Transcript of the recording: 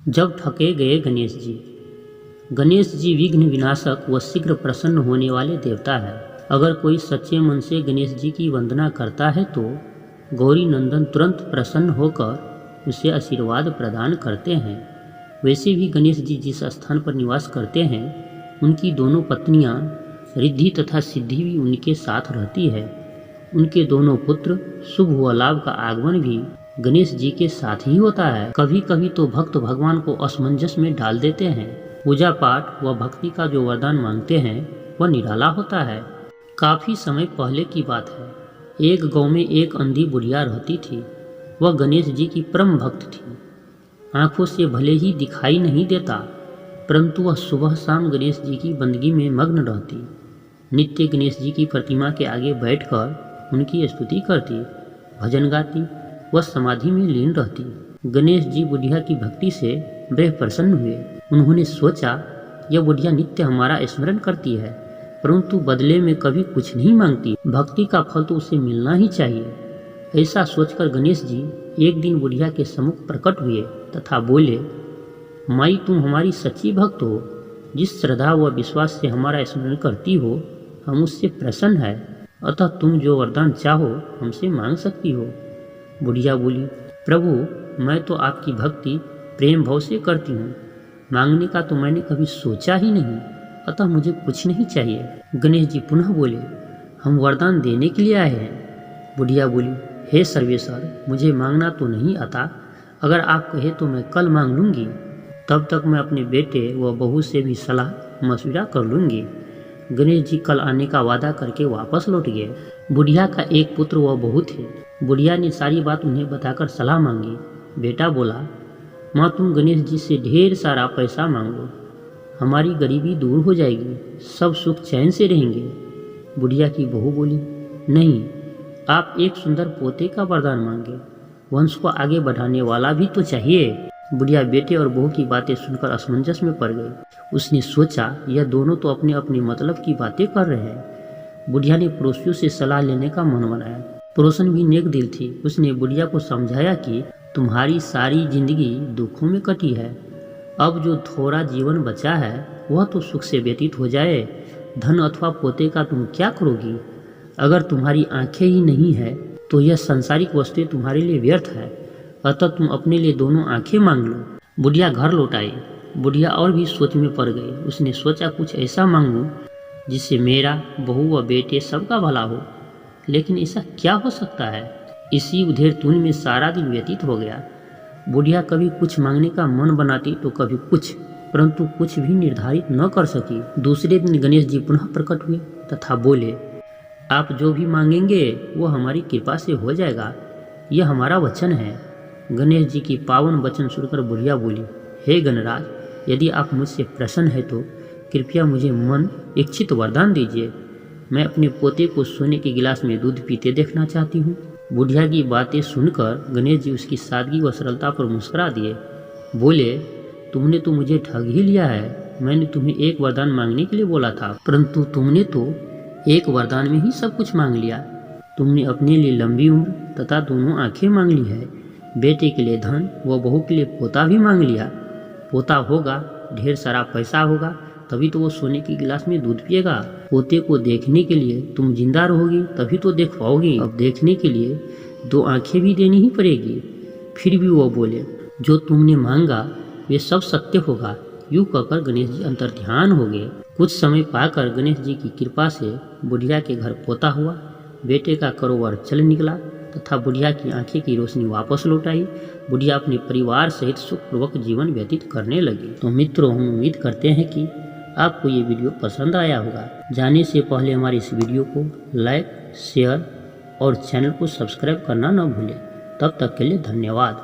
जब ठके गए गणेश जी। गणेश जी विघ्न विनाशक व शीघ्र प्रसन्न होने वाले देवता है। अगर कोई सच्चे मन से गणेश जी की वंदना करता है तो गौरी नंदन तुरंत प्रसन्न होकर उसे आशीर्वाद प्रदान करते हैं। वैसे भी गणेश जी जिस स्थान पर निवास करते हैं उनकी दोनों पत्नियां रिद्धि तथा सिद्धि भी उनके साथ रहती है। उनके दोनों पुत्र शुभ व लाभ का आगमन भी गणेश जी के साथ ही होता है। कभी कभी तो भक्त भगवान को असमंजस में डाल देते हैं। पूजा पाठ व भक्ति का जो वरदान मांगते हैं वह निराला होता है। काफी समय पहले की बात है। एक गांव में एक अंधी बुढ़िया रहती थी। वह गणेश जी की परम भक्त थी। आंखों से भले ही दिखाई नहीं देता, परंतु वह सुबह शाम गणेश जी की बंदगी में मग्न रहती। नित्य गणेश जी की प्रतिमा के आगे बैठकर उनकी स्तुति करती, भजन गाती, वह समाधि में लीन रहती। गणेश जी बुढ़िया की भक्ति से बेहद प्रसन्न हुए। उन्होंने सोचा यह बुढ़िया नित्य हमारा स्मरण करती है, परंतु बदले में कभी कुछ नहीं मांगती। भक्ति का फल तो उसे मिलना ही चाहिए। ऐसा सोचकर गणेश जी एक दिन बुढ़िया के सम्मुख प्रकट हुए तथा बोले, माई तुम हमारी सच्ची भक्त हो। जिस श्रद्धा व विश्वास से हमारा स्मरण करती हो हम उससे प्रसन्न है, अतः तुम जो वरदान चाहो हमसे मांग सकती हो। बुढ़िया बोली, प्रभु मैं तो आपकी भक्ति प्रेम भाव से करती हूँ, मांगने का तो मैंने कभी सोचा ही नहीं, अतः मुझे कुछ नहीं चाहिए। गणेश जी पुनः बोले, हम वरदान देने के लिए आए हैं। बुढ़िया बोली, हे सर्वेश्वर मुझे मांगना तो नहीं आता, अगर आप कहे तो मैं कल मांग लूँगी, तब तक मैं अपने बेटे व बहू से भी सलाह मशविरा कर लूँगी। गणेश जी कल आने का वादा करके वापस लौट गए। बुढ़िया का एक पुत्र व बहू थे। बुढ़िया ने सारी बात उन्हें बताकर सलाह मांगी। बेटा बोला, माँ तुम गणेश जी से ढेर सारा पैसा मांग लो, हमारी गरीबी दूर हो जाएगी, सब सुख चैन से रहेंगे। बुढ़िया की बहू बोली, नहीं, आप एक सुंदर पोते का वरदान मांगे, वंश को आगे बढ़ाने वाला भी तो चाहिए। बुढ़िया बेटे और बहू की बातें सुनकर असमंजस में पड़ गई। उसने सोचा यह दोनों तो अपने अपने मतलब की बातें कर रहे हैं। बुढ़िया ने पड़ोसियों से सलाह लेने का मन बनाया। पड़ोसन भी नेक दिल थी। उसने बुढ़िया को समझाया कि तुम्हारी सारी जिंदगी दुखों में कटी है, अब जो थोड़ा जीवन बचा है वह तो सुख से व्यतीत हो जाए। धन अथवा पोते का तुम क्या करोगी? अगर तुम्हारी आंखें ही नहीं है तो यह सांसारिक वस्तुएं तुम्हारे लिए व्यर्थ है, अतः तुम अपने लिए दोनों आंखें मांग लो। बुढ़िया घर लौट आई। बुढ़िया और भी सोच में पड़ गई। उसने सोचा कुछ ऐसा मांगूं जिससे मेरा बहू व बेटे सबका भला हो, लेकिन ऐसा क्या हो सकता है? इसी उधेड़ तून में सारा दिन व्यतीत हो गया। बुढ़िया कभी कुछ मांगने का मन बनाती तो कभी कुछ, परंतु कुछ भी निर्धारित न कर सकी। दूसरे दिन गणेश जी पुनः प्रकट हुए तथा बोले, आप जो भी मांगेंगे वो हमारी कृपा से हो जाएगा, यह हमारा वचन है। गणेश जी की पावन वचन सुनकर बुढ़िया बोली, हे गणराज, यदि आप मुझसे प्रसन्न है तो कृपया मुझे मन इच्छित वरदान दीजिए। मैं अपने पोते को सोने के गिलास में दूध पीते देखना चाहती हूँ। बुढ़िया की बातें सुनकर गणेश जी उसकी सादगी व सरलता पर मुस्कुरा दिए। बोले, तुमने तो मुझे ठग ही लिया है। मैंने तुम्हें एक वरदान मांगने के लिए बोला था, परंतु तुमने तो एक वरदान में ही सब कुछ मांग लिया। तुमने अपने लिए लंबी उम्र तथा दोनों आंखें मांग ली है, बेटे के लिए धन व बहू के लिए पोता भी मांग लिया। पोता होगा, ढेर सारा पैसा होगा, तभी तो वो सोने के गिलास में दूध पिएगा। पोते को देखने के लिए तुम जिंदा रहोगी, तभी तो देख पाओगी। अब देखने के लिए दो आंखें भी देनी ही पड़ेगी। फिर भी वो बोले, जो तुमने मांगा वे सब सत्य होगा। यूं कहकर गणेश जी अंतर्ध्यान हो गए। कुछ समय पाकर गणेश जी की कृपा से बुढ़िया के घर पोता हुआ, बेटे का कारोबार चल निकला तथा बुढ़िया की आंखें की रोशनी वापस लौट आई। बुढ़िया अपने परिवार सहित सुखपूर्वक जीवन व्यतीत करने लगी। तो मित्रों, हम उम्मीद करते हैं कि आपको ये वीडियो पसंद आया होगा। जाने से पहले हमारे इस वीडियो को लाइक, शेयर और चैनल को सब्सक्राइब करना न भूलें। तब तक के लिए धन्यवाद।